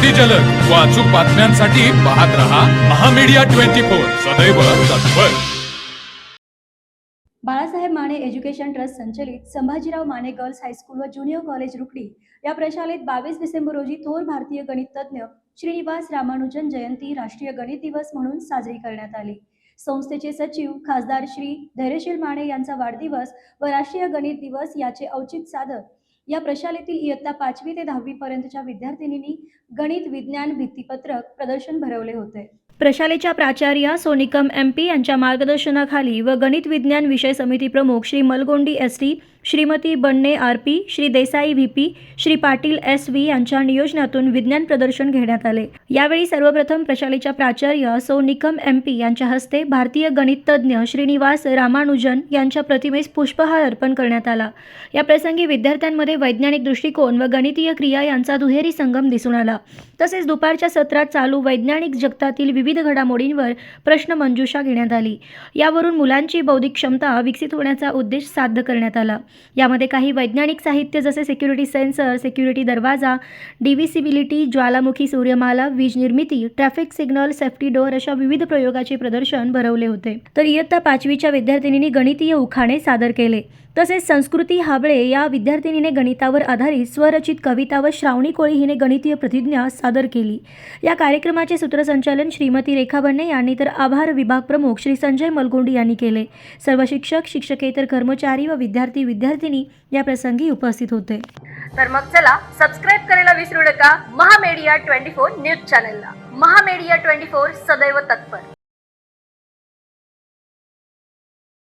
अतिजलद व अचूक बातम्यांसाठी पाहत रहा महामीडिया 24 सदैव तत्पर। बाळासाहेब माने एज्युकेशन ट्रस्ट संचलित संभाजीराव माने गर्ल्स हायस्कूल व ज्युनियर कॉलेज रुकडी या प्रशालेत 22 डिसेंबर रोजी थोर भारतीय गणित तज्ञ श्रीनिवास रामानुजन जयंती राष्ट्रीय गणित दिवस म्हणून साजरी करण्यात आली। संस्थेचे सचिव खासदार श्री धैर्यशील माने यांचा वाढदिवस व राष्ट्रीय गणित दिवस याचे औचित्य साधत या प्रशालेतील इयत्ता 5वी ते 10वी पर्यंतच्या विद्यार्थिनींनी गणित विज्ञान भित्तिपत्रक प्रदर्शन भरवले होते। प्रशालेच्या प्राचार्य सोनिकम MP यांच्या मार्गदर्शनाखाली व गणित विज्ञान विषय समिती प्रमुख श्री मलगोंडी ST, श्रीमती बन्ने RP, Shri Desai VP, Shri Patil SV यांच्या नियोजनातून विज्ञान प्रदर्शन घेण्यात आले। यावेळी सर्वप्रथम प्रशालेच्या प्राचार्य सोनिकम MP यांच्या हस्ते भारतीय गणित तज्ञ श्रीनिवास रामानुजन यांच्या प्रतिमेस पुष्पहार अर्पण करण्यात आला। या प्रसंगी विद्यार्थ्यांमध्ये वैज्ञानिक दृष्टिकोन व गणितीय क्रिया यांचा दुहेरी संगम दिसून आला। तसेच दुपारच्या सत्रात चालू वैज्ञानिक जगतातील विविध घडामोडींवर प्रश्नमंजुषा घेण्यात आली। यावरून मुलांची बौद्धिक क्षमता विकसित होण्याचा उद्देश साध्य करण्यात आला। यामध्ये काही वैज्ञानिक साहित्य जसे सिक्युरिटी सेन्सर, सिक्युरिटी दरवाजा, डिव्हिसिबिलिटी, ज्वालामुखी सूर्यमाला, वीज निर्मिती, ट्रॅफिक सिग्नल, सेफ्टी डोअर अशा विविध प्रयोगाचे प्रदर्शन भरवले होते। तर इयत्ता 5वीच्या विद्यार्थिनींनी गणितीय उखाणे सादर केले। तसेच संस्कृती हाबळे या विद्यार्थिनीने गणितावर आधारित स्वरचित कविता व श्रावणी कोळी हिने गणितीय प्रतिज्ञा सादर केली। या कार्यक्रमाचे सूत्रसंचालन श्रीमती रेखा बन्ने यांनी तर आभार विभाग प्रमुख श्री संजय मलगोंडी यांनी केले। सर्व शिक्षक, शिक्षकेतर कर्मचारी व विद्यार्थी या प्रसंगी उपस्थित होते। तर मग चला सबस्क्राइब करायला विसरू नका महामीडिया 24 न्यूज चॅनलला। महामीडिया 24 सदैव तत्पर।